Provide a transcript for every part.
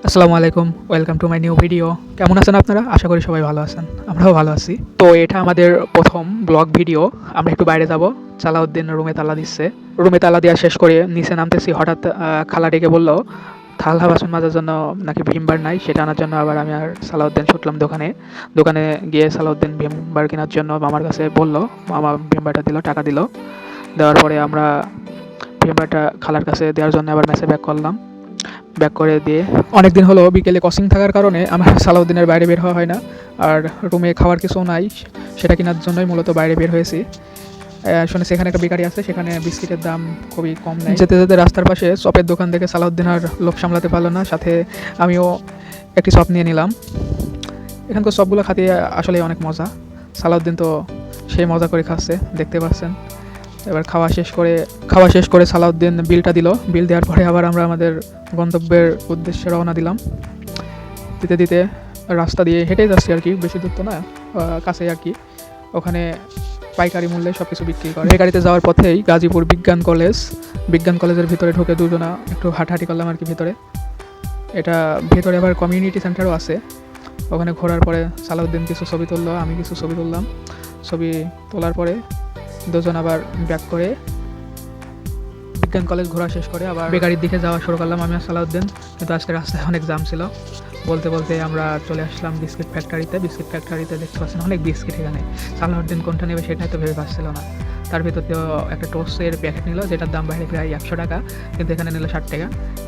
আসসালামু আলাইকুম, welcome to my new video. কেমন আছেন আপনারা? আশা করি সবাই ভালো আছেন, আমরাও ভালো আছি। তো এটা আমাদের প্রথম ব্লগ ভিডিও। আমরা একটু বাইরে যাব। সালাউদ্দিন রুমে তালা দিচ্ছে। রুমে তালা দেওয়া শেষ করে নিচে নামতেছি, হঠাৎ খালা ডেকে বললো থালা বাসন মাজার জন্য নাকি ভিমবার নাই, সেটা আনার জন্য আবার আমি আর সালাউদ্দিন ছুটলাম দোকানে। দোকানে গিয়ে সালাউদ্দিন ভিমবার কেনার জন্য মামার কাছে বললো, মামা ভিমবারটা দিল, টাকা দিল। দেওয়ার পরে আমরা ভিমবারটা খালার কাছে দেওয়ার জন্য আবার মেসে ব্যাক করলাম। ব্যাক করে দিয়ে অনেকদিন হলো বিকেলে কোচিং থাকার কারণে আমার সালাউদ্দিনের বাইরে বের হওয়া হয় না, আর রুমে খাওয়ার কিছু নাই, সেটা কেনার জন্যই মূলত বাইরে বের হয়েছি। শুনেছি এখানে একটা বেকারি আছে, সেখানে বিস্কিটের দাম খুবই কম নেয়। যেতে যেতে রাস্তার পাশে চপের দোকান দেখে সালাউদ্দিন আর লোভ সামলাতে পারলো না, সাথে আমিও একটি চপ নিয়ে নিলাম। এখানকার চপগুলো খাতে আসলে অনেক মজা। সালাউদ্দিন তো সেই মজা করে খাচ্ছে, দেখতে পাচ্ছেন। এবার খাওয়া শেষ করে সালাউদ্দিন বিলটা দিল। বিল দেওয়ার পরে আবার আমরা আমাদের গন্তব্যের উদ্দেশ্যে রওনা দিলাম। দিতে দিতে রাস্তা দিয়ে হেঁটে যাচ্ছি আর কি, বেশি দূর তো না, কাছেই আর কি। ওখানে পাইকারি মূল্যে সব কিছু বিক্রি করে। এই গাড়িতে যাওয়ার পথেই গাজীপুর বিজ্ঞান কলেজের ভিতরে ঢুকে দুজনা একটু হাঁটাহাঁটি করলাম আর কি ভিতরে। এটা ভিতরে আবার কমিউনিটি সেন্টারও আছে। ওখানে ঘোরার পরে সালাউদ্দিন কিছু ছবি তুললো, আমি কিছু ছবি তুললাম। ছবি তোলার পরে দুজন আবার ব্যাক করে বিজ্ঞান কলেজ ঘোরা শেষ করে আবার বেকারির দিকে যাওয়া শুরু করলাম আমি আর সালাউদ্দিন। কিন্তু আজকে রাস্তায় অনেক জ্যাম ছিল। বলতে বলতে আমরা চলে আসলাম বিস্কিট ফ্যাক্টরিতে দেখতে পাচ্ছেন অনেক বিস্কিট। এখানে সালাউদ্দিন কোনটা নেবে সেটাই তো ভেবে পাচ্ছিল না। তার ভিতর দিয়েও একটা টোস্টের প্যাকেট নিল, যেটার দাম বাইরে প্রায় 100 টাকা, কিন্তু এখানে নিল 60 টাকা।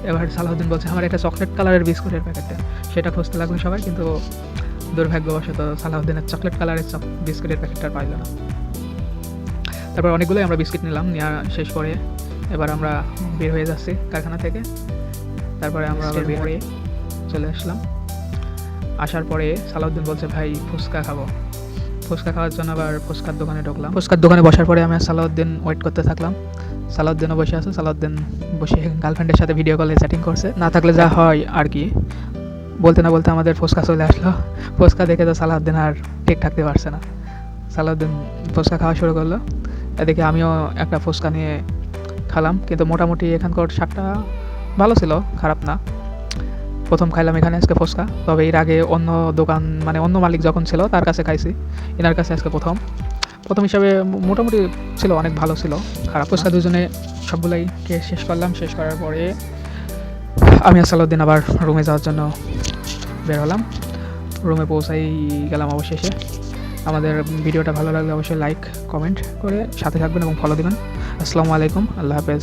এবার সালাউদ্দিন বলছে আমার একটা চকলেট কালারের বিস্কুটের প্যাকেটটা, সেটা খুঁজতে লাগবে সবাই, কিন্তু দুর্ভাগ্যবশত সালাউদ্দিনের চকলেট কালারের বিস্কুটের প্যাকেটটা পাইল না। তারপর অনেকগুলোই আমরা বিস্কিট নিলাম, নেওয়া শেষ করে এবার আমরা বের হয়ে যাচ্ছি কারখানা থেকে। তারপরে আমরা আবার বের হয়ে চলে আসলাম। আসার পরে সালাউদ্দিন বলছে ভাই ফুচকা খাবো। ফুচকা খাওয়ার জন্য আবার ফুচকার দোকানে ঢুকলাম। ফুচকার দোকানে বসার পরে আমি সালাউদ্দিন ওয়েট করতে থাকলাম। সালাউদ্দিনও বসে আছে। সালাউদ্দিন বসে গার্লফ্রেন্ডের সাথে ভিডিও কলে চ্যাটিং করছে। না থাকলে যা হয় আর কি। বলতে না বলতে আমাদের ফুচকা চলে আসলো। ফুচকা দেখে তো সালাউদ্দিন আর ঠিক থাকতে পারছে না। সালাউদ্দিন ফুচকা খাওয়া শুরু করলো। এদিকে আমিও একটা ফুচকা নিয়ে খেলাম, কিন্তু মোটামুটি এখানকার স্বাদটা ভালো ছিল, খারাপ না। প্রথম খাইলাম এখানে আজকে ফুচকা, তবে এর আগে অন্য দোকান মানে অন্য মালিক যখন ছিল তার কাছে খাইছি, এনার কাছে আজকে প্রথম হিসাবে মোটামুটি ছিল, অনেক ভালো ছিল, খারাপ ফুচকা। দুজনে সবগুলাই খেয়ে শেষ করলাম। শেষ করার পরে আমি আর সালাউদ্দিন আবার রুমে যাওয়ার জন্য বের হলাম। রুমে পৌঁছাই গেলাম অবশেষে। আমাদের ভিডিওটা ভালো লাগলে অবশ্যই লাইক কমেন্ট করে সাথে থাকবেন এবং ফলো দিবেন। আসসালামু আলাইকুম, আল্লাহ হাফেজ।